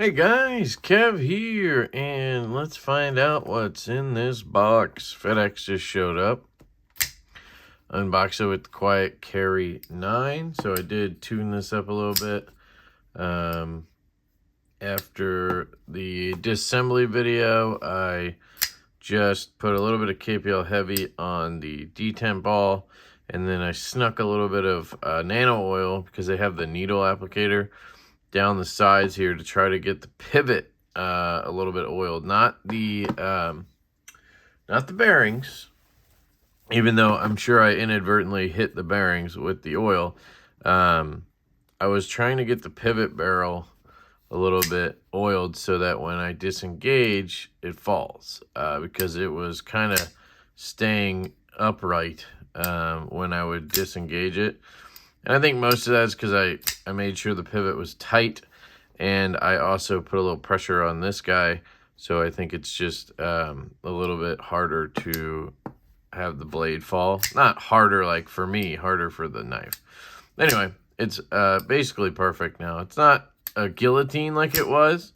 Hey guys, Kev here, and let's find out what's in this box. FedEx just showed up. Unbox it with the Quiet Carry 9. So I did tune this up a little bit. After the disassembly video, I just put a little bit of KPL heavy on the detent ball, and then I snuck a little bit of nano oil because they have the needle applicator down the sides here to try to get the pivot a little bit oiled, not the bearings, even though I'm sure I inadvertently hit the bearings with the oil. I was trying to get the pivot barrel a little bit oiled so that when I disengage it falls, because it was kind of staying upright when I would disengage it. And I think most of that is because I made sure the pivot was tight, and I also put a little pressure on this guy, so I think it's just a little bit harder to have the blade fall. Not harder like for me, harder for the knife. Anyway, it's basically perfect now. It's not a guillotine like it was,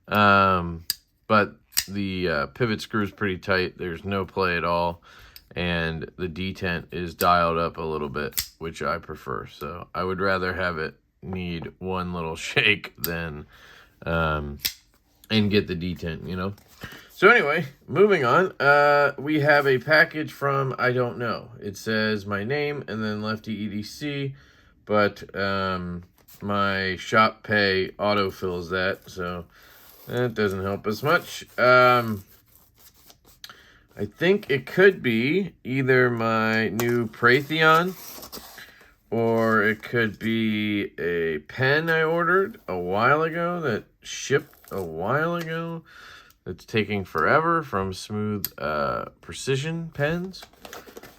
but the pivot screw is pretty tight. There's no play at all. And the detent is dialed up a little bit, which I prefer. So I would rather have it need one little shake than and get the detent, you know. So anyway, moving on. We have a package from I don't know. It says my name and then LeftyEDC, but my shop pay autofills that, so that doesn't help us much. I think it could be either my new Protheon, or it could be a pen I ordered a while ago that shipped a while ago that's taking forever from Smooth Precision Pens.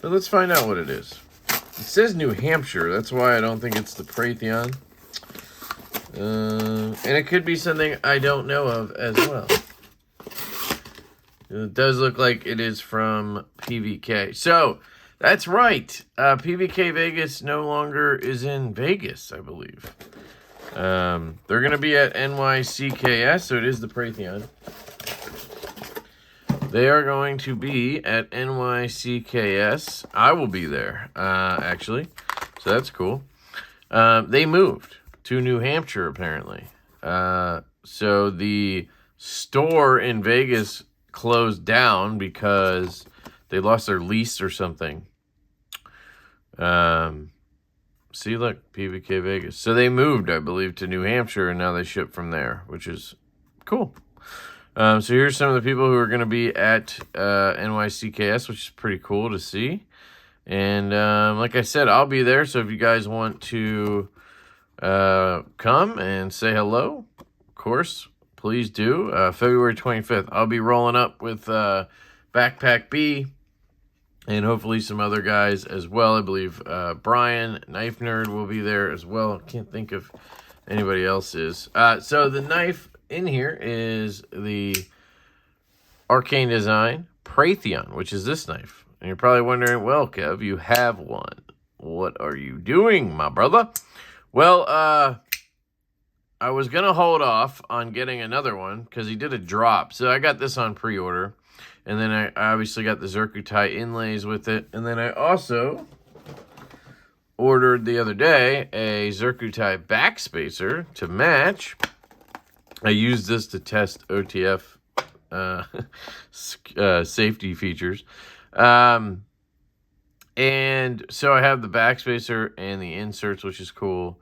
But let's find out what it is. It says New Hampshire. That's why I don't think it's the Protheon. And it could be something I don't know of as well. It does look like it is from PVK. So, that's right. PVK Vegas no longer is in Vegas, I believe. They're going to be at NYCKS, so it is the Protheon. They are going to be at NYCKS. I will be there, actually. So, that's cool. They moved to New Hampshire, apparently. So, the store in Vegas closed down because they lost their lease or something. See, look, PVK Vegas. So they moved, I believe, to New Hampshire, and now they ship from there, which is cool. So here's some of the people who are going to be at NYCKS, which is pretty cool to see. And like I said, I'll be there, so if you guys want to come and say hello, of course, please do. February 25th, I'll be rolling up with Backpack B and hopefully some other guys as well. I believe Brian, Knife Nerd, will be there as well. Can't think of anybody else is. So the knife in here is the Arcane Design Protheon, which is this knife. And you're probably wondering, well, Kev, you have one. What are you doing, my brother? Well, I was going to hold off on getting another one because he did a drop. So I got this on pre-order. And then I obviously got the Zircuti inlays with it. And then I also ordered the other day a Zircuti backspacer to match. I used this to test OTF safety features. And so I have the backspacer and the inserts, which is cool.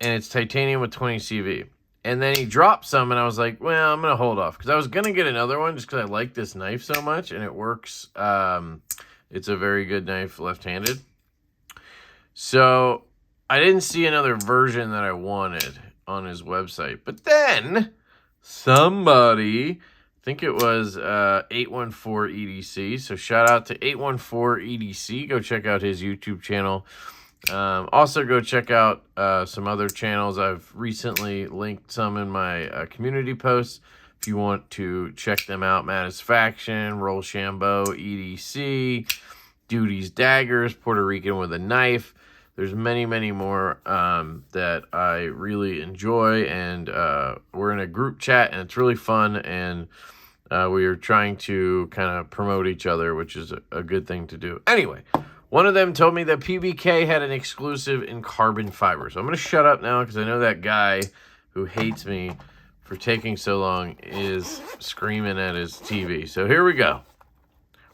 And it's titanium with 20 CV. And then he dropped some, and I was like, well, I'm going to hold off. Because I was going to get another one just because I like this knife so much, and it works. It's a very good knife left-handed. So I didn't see another version that I wanted on his website. But then somebody, I think it was 814EDC. So shout out to 814EDC. Go check out his YouTube channel. Also go check out some other channels. I've recently linked some in my community posts if you want to check them out. Matisfaction, Rochambeau, EDC, Duty's Daggers, Puerto Rican with a Knife. There's many, many more that I really enjoy, and we're in a group chat, and it's really fun, and we are trying to kind of promote each other, which is a good thing to do. Anyway, one of them told me that PBK had an exclusive in carbon fiber. So I'm going to shut up now because I know that guy who hates me for taking so long is screaming at his TV. So here we go.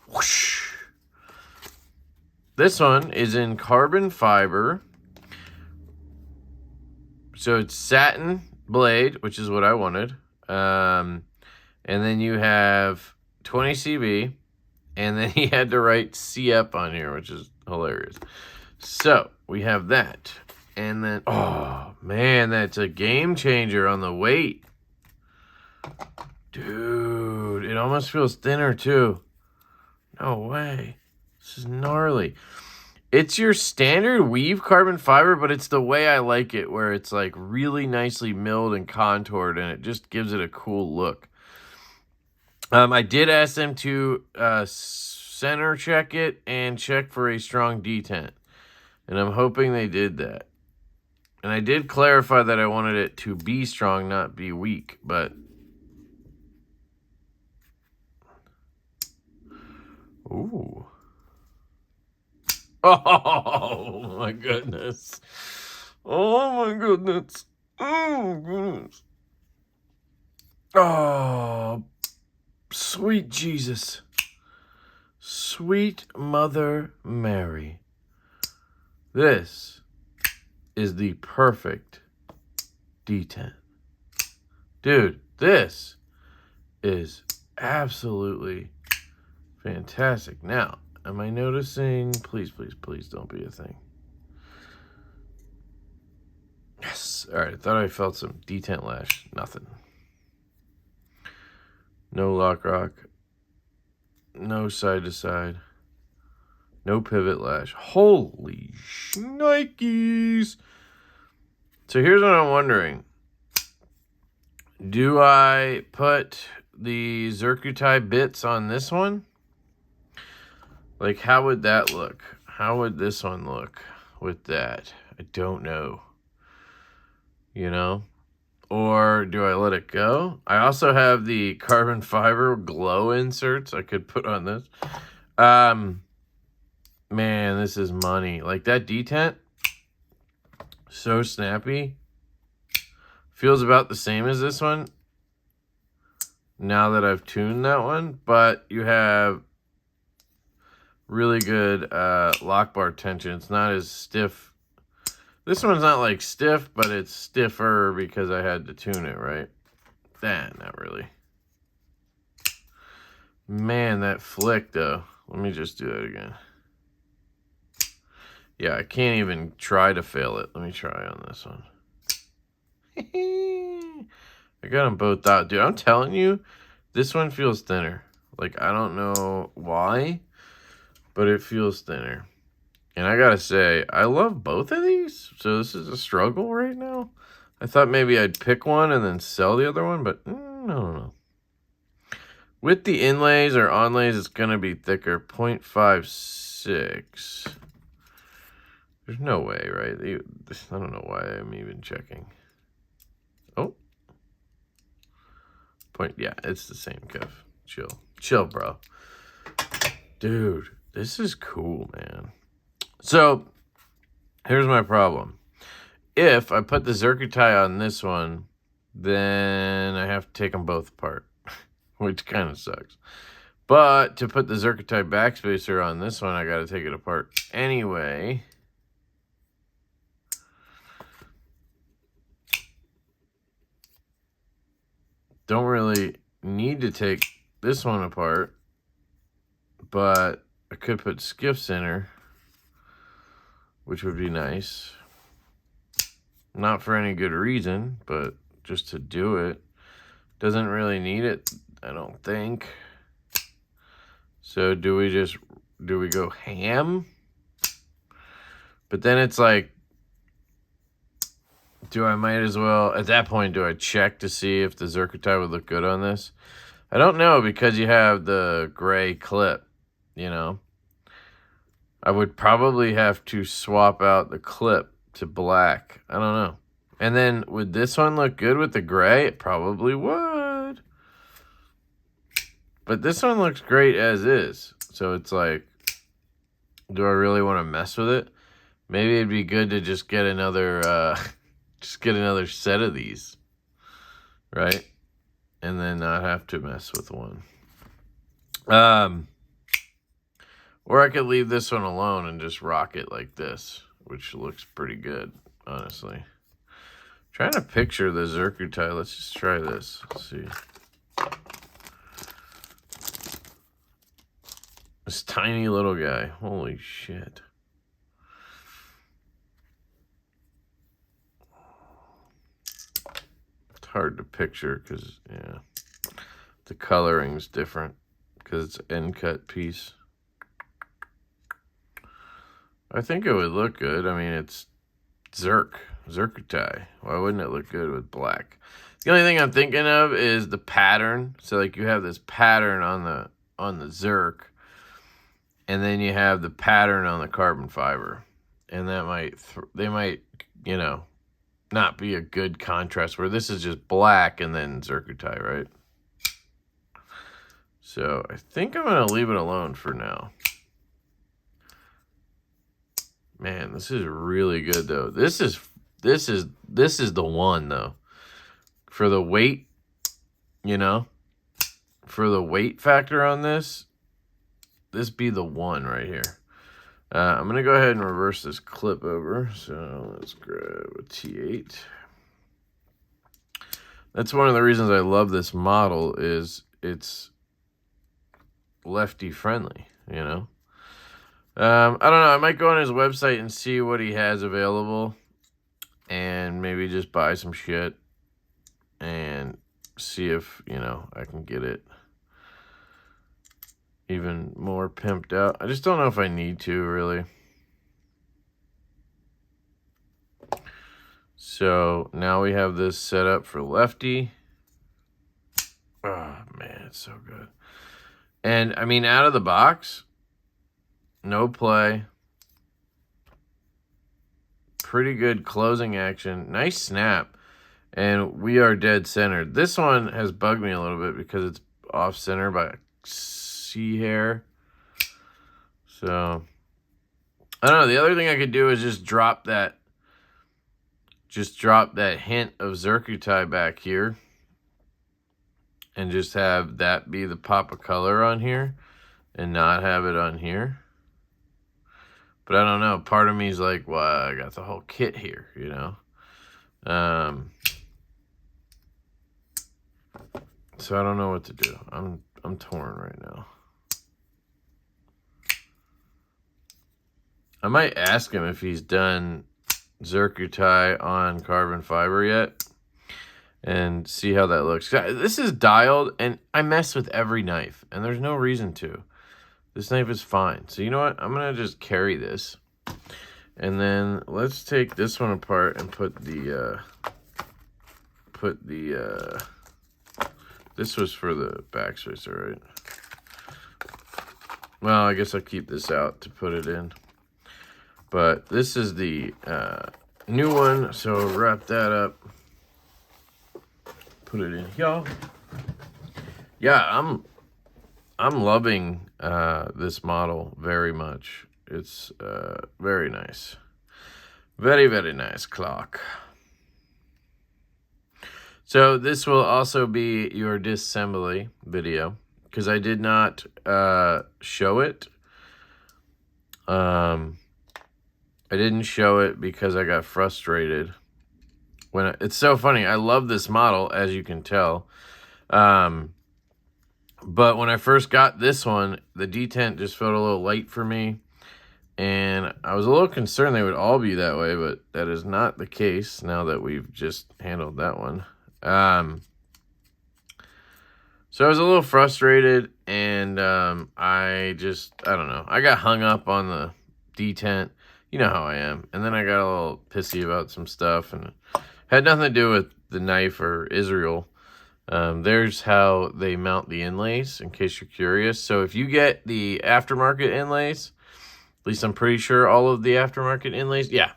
Whoosh. This one is in carbon fiber. So it's satin blade, which is what I wanted. And then you have 20 CB. And then he had to write CF on here, which is hilarious. So we have that. And then, oh, man, that's a game changer on the weight. Dude, it almost feels thinner, too. No way. This is gnarly. It's your standard weave carbon fiber, but it's the way I like it, where it's like really nicely milled and contoured, and it just gives it a cool look. I did ask them to center check it and check for a strong detent, and I'm hoping they did that. And I did clarify that I wanted it to be strong, not be weak, but... Ooh. Oh, my goodness. Oh, my goodness. Oh, goodness. Oh, sweet Jesus. Sweet Mother Mary. This is the perfect detent. Dude, this is absolutely fantastic. Now, am I noticing? Please, please, please don't be a thing. Yes. All right, I thought I felt some detent lash. Nothing. No lock rock. No side to side. No pivot lash. Holy shnikes. So here's what I'm wondering. Do I put the Zircuti bits on this one? Like, how would that look? How would this one look with that? I don't know. You know? Or do I let it go? I also have the carbon fiber glow inserts I could put on this. Man, this is money. Like, that detent, so snappy. Feels about the same as this one now that I've tuned that one. But you have really good lock bar tension. It's not as stiff. This one's not like stiff, but it's stiffer because I had to tune it, right? Not really. Man, that flick, though. Let me just do that again. Yeah, I can't even try to fail it. Let me try on this one. I got them both out. Dude, I'm telling you, this one feels thinner. Like, I don't know why, but it feels thinner. And I gotta say, I love both of these. So this is a struggle right now. I thought maybe I'd pick one and then sell the other one, but no. With the inlays or onlays, it's gonna be thicker. 0.56. There's no way, right? I don't know why I'm even checking. Oh. Yeah, it's the same, Kev. Chill, bro. Dude, this is cool, man. So, here's my problem. If I put the Zircuti on this one, then I have to take them both apart, which kind of sucks. But to put the Zircuti backspacer on this one, I got to take it apart anyway. Don't really need to take this one apart, but I could put skiff center, which would be nice. Not for any good reason, but just to do it. Doesn't really need it, I don't think. So do we go ham? But then it's like, might as well, at that point, do I check to see if the Zircuti would look good on this? I don't know, because you have the gray clip, you know? I would probably have to swap out the clip to black. I don't know. And then would this one look good with the gray? It probably would. But this one looks great as is. So it's like, do I really want to mess with it? Maybe it'd be good to just get another set of these, right? And then not have to mess with one. Or I could leave this one alone and just rock it like this, which looks pretty good, honestly. Trying to picture the Zircuti. Let's just try this. Let's see. This tiny little guy. Holy shit. It's hard to picture because, yeah, the coloring's different because it's an end cut piece. I think it would look good. I mean, it's Zircuti. Why wouldn't it look good with black? The only thing I'm thinking of is the pattern. So, like, you have this pattern on the Zirc, and then you have the pattern on the carbon fiber, and that they might, you know, not be a good contrast. Where this is just black and then Zircuti, right? So I think I'm gonna leave it alone for now. Man, this is really good though. This is the one though. For the weight, you know, for the weight factor on this be the one right here. I'm going to go ahead and reverse this clip over. So let's grab a T8. That's one of the reasons I love this model is it's lefty friendly, you know. I don't know. I might go on his website and see what he has available and maybe just buy some shit and see if, you know, I can get it even more pimped out. I just don't know if I need to, really. So now we have this set up for lefty. Oh, man, it's so good. And, I mean, out of the box, no play. Pretty good closing action. Nice snap. And we are dead centered. This one has bugged me a little bit because it's off center by C hair. So I don't know. The other thing I could do is just drop that hint of Zircuti back here and just have that be the pop of color on here and not have it on here. But I don't know. Part of me is like, well, I got the whole kit here, you know. So I don't know what to do. I'm torn right now. I might ask him if he's done Zircuti on carbon fiber yet and see how that looks. This is dialed, and I mess with every knife, and there's no reason to. This knife is fine. So you know what? I'm going to just carry this. And then let's take this one apart and put the this was for the back spacer, right? Well, I guess I'll keep this out to put it in. But this is the new one, so wrap that up. Put it in here. Yeah, I'm loving this model very much. It's very nice. Very, very nice clock. So this will also be your disassembly video because I did not show it. I didn't show it because I got frustrated. It's so funny. I love this model, as you can tell. But when I first got this one, the detent just felt a little light for me. And I was a little concerned they would all be that way, but that is not the case now that we've just handled that one. So I was a little frustrated, and I don't know. I got hung up on the detent. You know how I am. And then I got a little pissy about some stuff, and it had nothing to do with the knife or Israel. There's how they mount the inlays, in case you're curious. So if you get the aftermarket inlays, At least I'm pretty sure all of the aftermarket inlays. Yeah.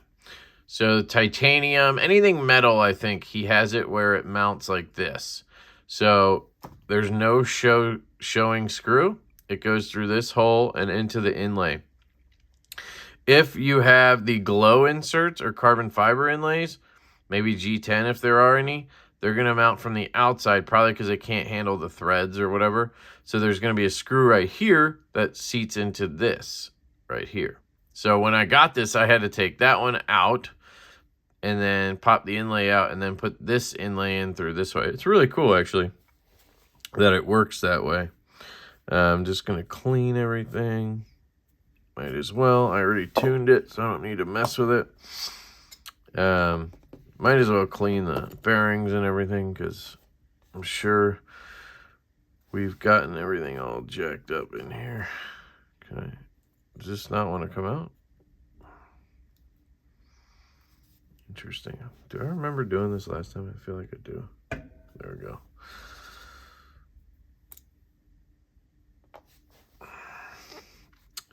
So titanium, anything metal, I think he has it where it mounts like this. So there's no showing screw. It goes through this hole and into the inlay. If you have the glow inserts or carbon fiber inlays, maybe G10 if there are any, they're going to mount from the outside, probably because they can't handle the threads or whatever. So there's going to be a screw right here that seats into this right here. So when I got this, I had to take that one out and then pop the inlay out and then put this inlay in through this way. It's really cool, actually, that it works that way. I'm just going to clean everything. Might as well. I already tuned it, so I don't need to mess with it. Might as well clean the bearings and everything, because I'm sure we've gotten everything all jacked up in here. Okay. Does this not want to come out? Interesting. Do I remember doing this last time? I feel like I do. There we go.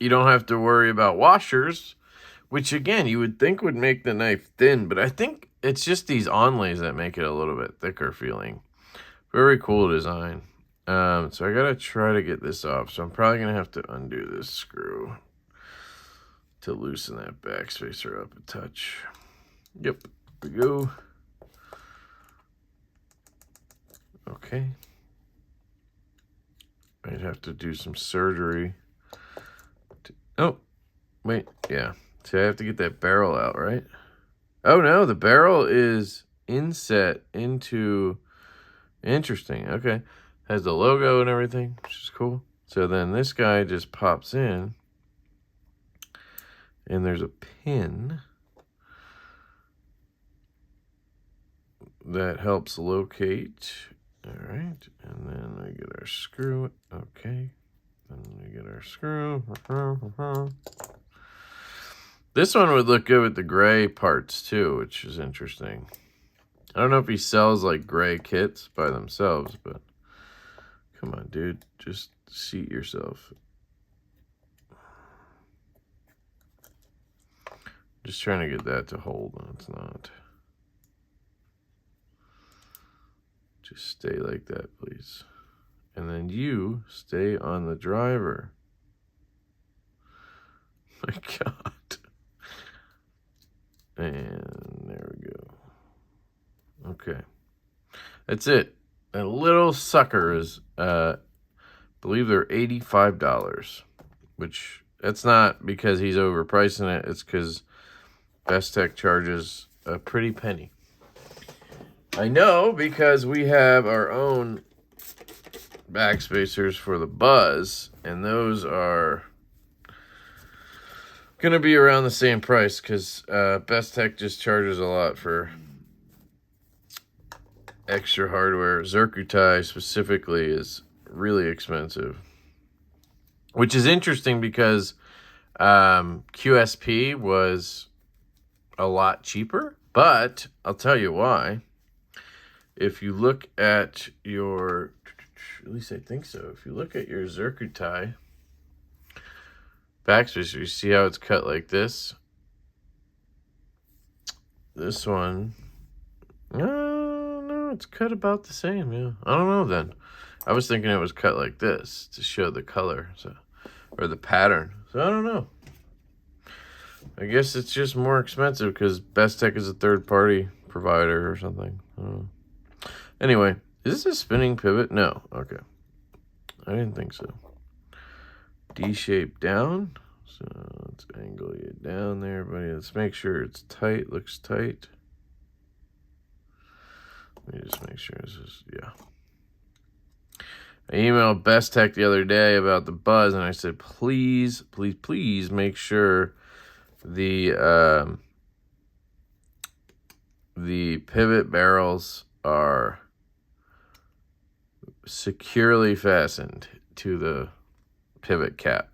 You don't have to worry about washers, which again, you would think would make the knife thin, but I think it's just these onlays that make it a little bit thicker feeling. Very cool design. So I gotta try to get this off. So I'm probably gonna have to undo this screw to loosen that backspacer up a touch. Yep, there we go. Okay. I'd have to do some surgery. Oh, wait, yeah. So I have to get that barrel out, right? Oh no, the barrel is inset into, interesting, okay. Has the logo and everything, which is cool. So then this guy just pops in, and there's a pin that helps locate. All right, and then we get our screw. Okay, then we get our screw. This one would look good with the gray parts too, which is interesting. I don't know if he sells like gray kits by themselves, but come on, dude, just seat yourself. Just trying to get that to hold, and it's not. Just stay like that, please. And then you stay on the driver. My God. And there we go. Okay. That's it. That little sucker is, I believe they're $85, which that's not because he's overpricing it. It's because Best Tech charges a pretty penny. I know because we have our own backspacers for the Buzz, and those are going to be around the same price because Best Tech just charges a lot for extra hardware. Zircuti specifically is really expensive, which is interesting because QSP was a lot cheaper, but I'll tell you why. If you look at your, at least I think so, if you look at your Zircuti backspacer, you see how it's cut like this? This one, no, it's cut about the same, yeah. I don't know then. I was thinking it was cut like this to show the color, so, or the pattern. So I don't know. I guess it's just more expensive because Best Tech is a third-party provider or something. I don't know. Anyway, is this a spinning pivot? No. Okay. I didn't think so. D-shape down. So let's angle you down there, buddy. Let's make sure it's tight. Looks tight. Let me just make sure this is, yeah. I emailed Best Tech the other day about the Buzz, and I said, please, please, please make sure the pivot barrels are securely fastened to the pivot cap,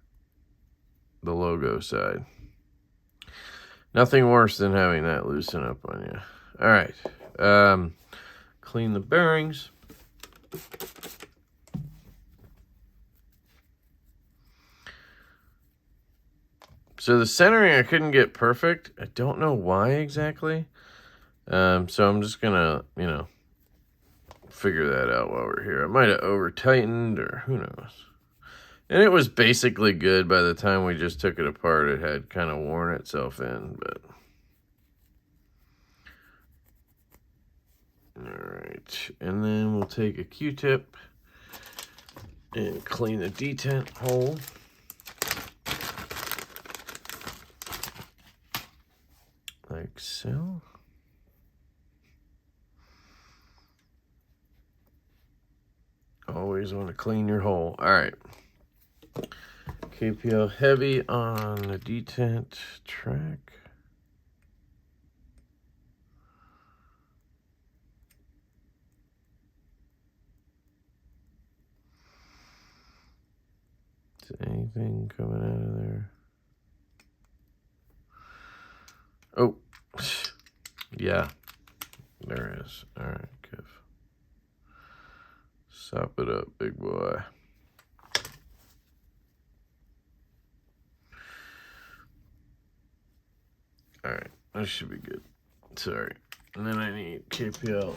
the logo side. Nothing worse than having that loosen up on you. All right, clean the bearings. So the centering I couldn't get perfect. I don't know why exactly. So I'm just gonna, you know, figure that out while we're here. I might have over tightened or who knows. And it was basically good by the time we just took it apart. It had kind of worn itself in, but. All right, and then we'll take a Q-tip and clean the detent hole. Like so. Always want to clean your hole. All right. KPL heavy on the detent track. Is anything coming out of there? Oh, yeah, there is. All right, Kev. Sop it up, big boy. All right, that should be good. Sorry. And then I need KPL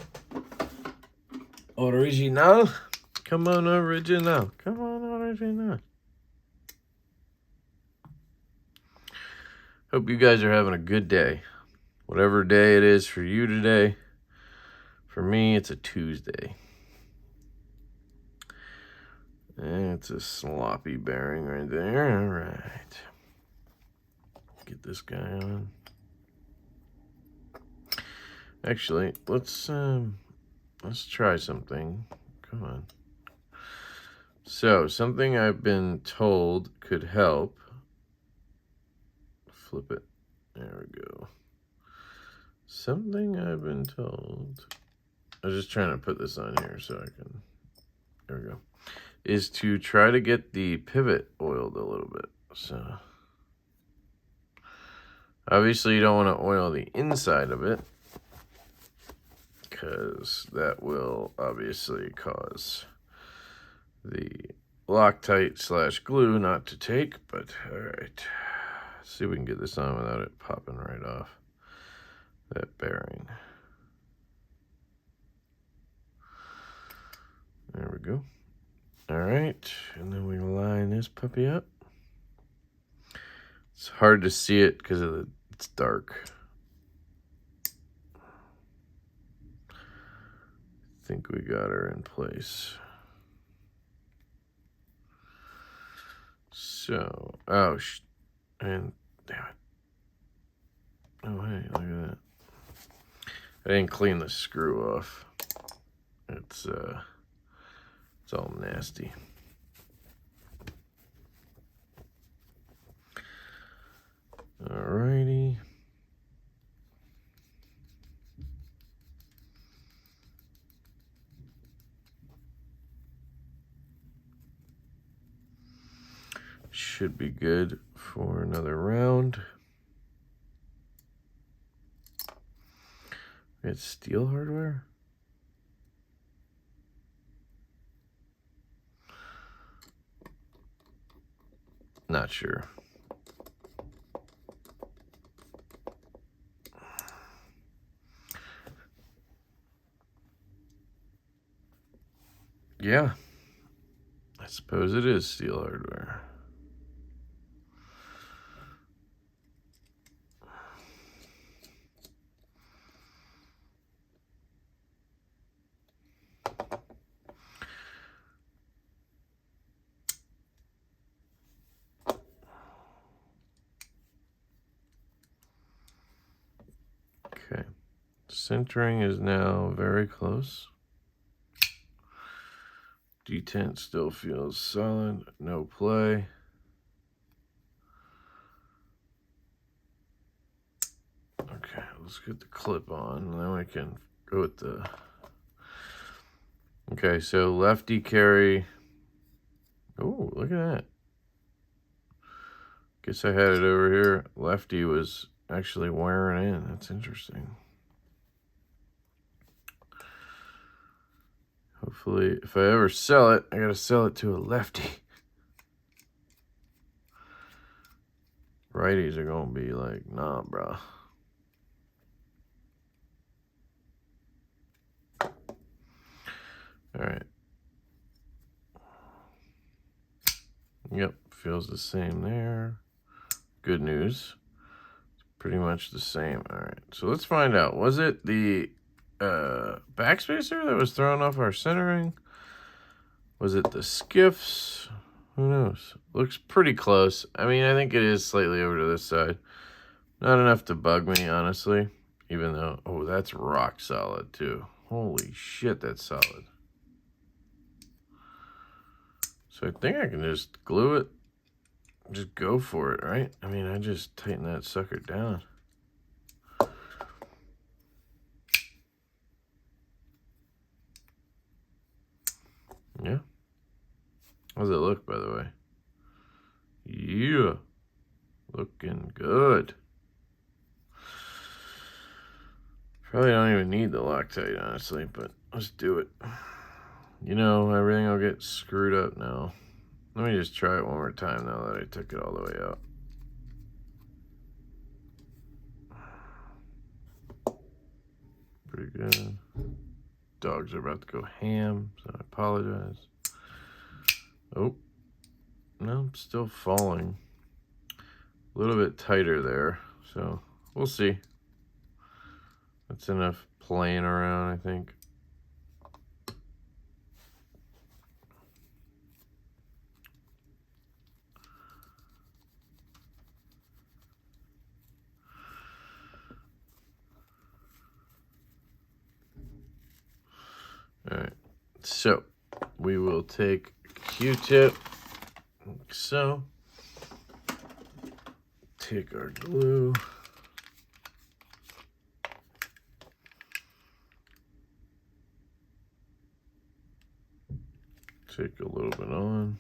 Original. Come on, Original. Come on, Original. Hope you guys are having a good day. Whatever day it is for you today. For me, it's a Tuesday. And it's a sloppy bearing right there. All right. Get this guy on. Actually, let's try something. Come on. So, something I've been told could help. Flip it. There we go. Something I've been told. I was just trying to put this on here so I can. There we go. Is to try to get the pivot oiled a little bit. So, obviously, you don't want to oil the inside of it, because that will obviously cause the Loctite / glue not to take. But all right, let's see if we can get this on without it popping right off that bearing. There we go. All right, and then we line this puppy up. It's hard to see it because it's dark. I think we got her in place. So, and damn it. Oh, hey, look at that. I didn't clean the screw off. It's all nasty. Alrighty. Should be good for another round. It's steel hardware. Not sure. Yeah, I suppose it is steel hardware. Okay, centering is now very close. Detent still feels solid, no play. Okay, let's get the clip on, and then we can go with the... Okay, so lefty carry. Oh, look at that. Guess I had it over here. Lefty was actually wearing in. That's interesting. Hopefully, if I ever sell it, I gotta sell it to a lefty. Righties are going to be like, nah, bro. All right. Yep, feels the same there. Good news. It's pretty much the same. All right, so let's find out. Was it the backspacer that was throwing off our centering? Was it the skiffs? Who knows? Looks pretty close. I mean, I think it is slightly over to this side. Not enough to bug me, honestly. Even though, oh, that's rock solid too. Holy shit, that's solid. So I think I can just glue it. Just go for it, right? I mean, I just tighten that sucker down. Yeah. How's it look, by the way? Yeah. Looking good. Probably don't even need the Loctite, honestly, but let's do it. You know, everything will get screwed up now. Let me just try it one more time now that I took it all the way out. Pretty good. Dogs are about to go ham, so I apologize. Oh, no, I'm still falling. A little bit tighter there, so we'll see. That's enough playing around, I think. All right, so we will take Q-tip, like so. Take our glue. Take a little bit on.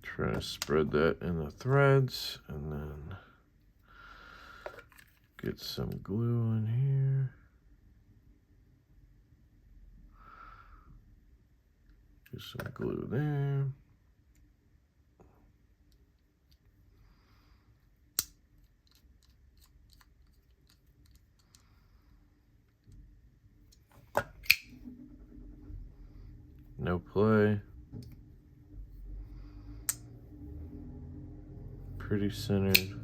Try to spread that in the threads, and then get some glue in here. Get some glue there. No play. Pretty centered.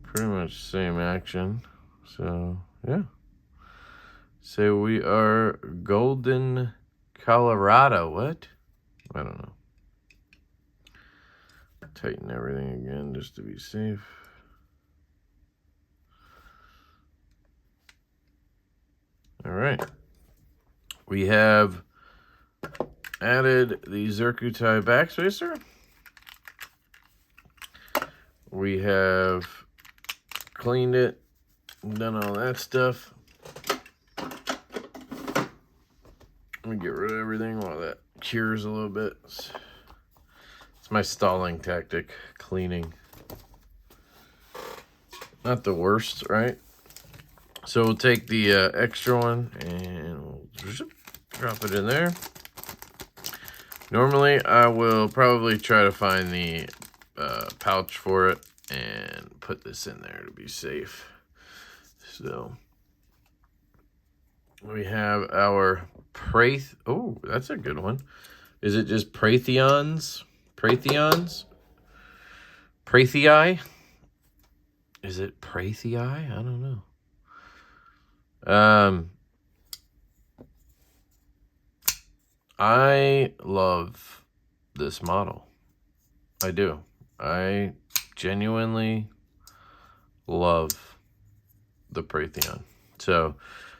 Pretty much same action. So, yeah. So we are Golden, Colorado. What? I don't know. Tighten everything again just to be safe. All right. We have added the Zircuti backspacer. We have cleaned it, done all that stuff. Let me get rid of everything while that cures a little bit. It's my stalling tactic, cleaning. Not the worst, right? So we'll take the extra one and we'll drop it in there. Normally, I will probably try to find the pouch for it and put this in there to be safe. So we have our Oh, that's a good one. Is it just Protheons? Protheons? Prathei? Is it Prathei? I don't know. I love this model. I do. I genuinely love the Protheon. So,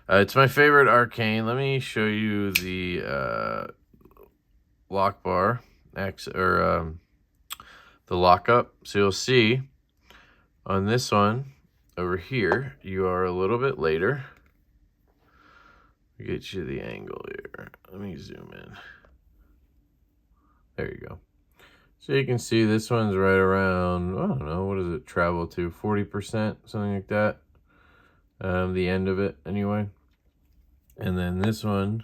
it's my favorite arcane. Let me show you the lock bar, the lockup. So you'll see on this one over here, you are a little bit later. Get you the angle here. Let me zoom in. There you go. So you can see this one's right around, I don't know, what does it travel to? 40%, something like that. The end of it, anyway. And then this one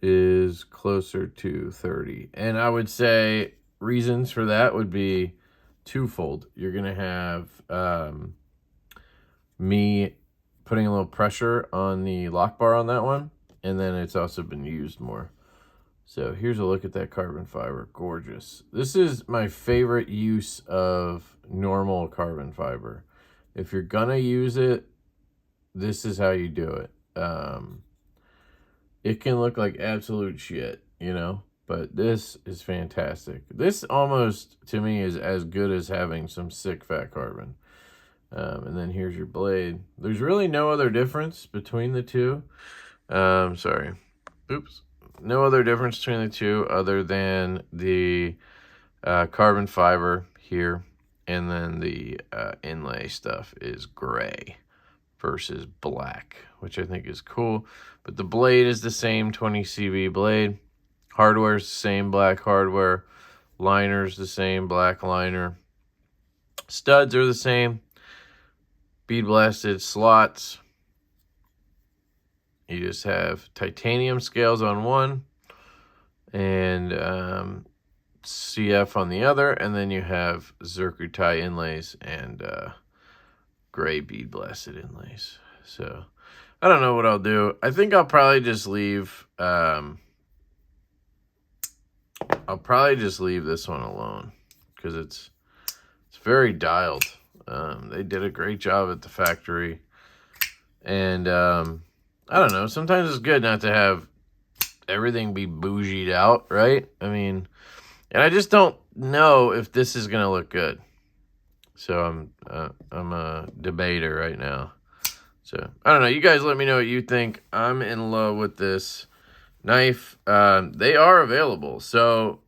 is closer to 30. And I would say reasons for that would be twofold. You're going to have me putting a little pressure on the lock bar on that one, and then it's also been used more. So here's a look at that carbon fiber. Gorgeous. This is my favorite use of normal carbon fiber. If you're gonna use it, this is how you do it. It can look like absolute shit, you know, but this is fantastic. This almost, to me, is as good as having some sick fat carbon. And then here's your blade. There's really no other difference between the two. Sorry. Oops. No other difference between the two other than the carbon fiber here. And then the inlay stuff is gray versus black, which I think is cool. But the blade is the same 20 CV blade. Hardware is the same black hardware. Liner's the same black liner. Studs are the same. Bead blasted slots. You just have titanium scales on one and CF on the other, and then you have zircuti inlays and gray bead blasted inlays. So I don't know what I'll do. I think I'll probably just leave this one alone because it's very dialed. They did a great job at the factory, and I don't know, sometimes it's good not to have everything be bougied out, right? I mean, and I just don't know if this is gonna look good. So I'm a debater right now. So I don't know. You guys let me know what you think. I'm in love with this knife. They are available. So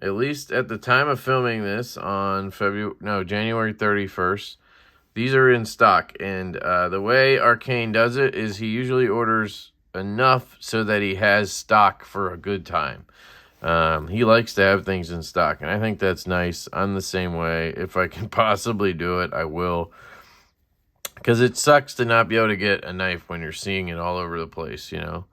at least at the time of filming this on January 31st, these are in stock. And the way Arcane does it is he usually orders enough so that he has stock for a good time. He likes to have things in stock, and I think that's nice. I'm the same way. If I can possibly do it, I will. Because it sucks to not be able to get a knife when you're seeing it all over the place, you know.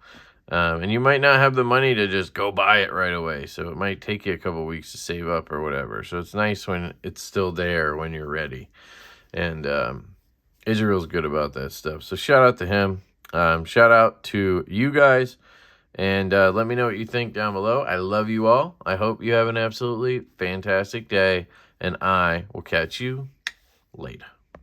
And you might not have the money to just go buy it right away. So it might take you a couple weeks to save up or whatever. So it's nice when it's still there when you're ready. And Israel's good about that stuff. So shout out to him. Shout out to you guys. And let me know what you think down below. I love you all. I hope you have an absolutely fantastic day. And I will catch you later.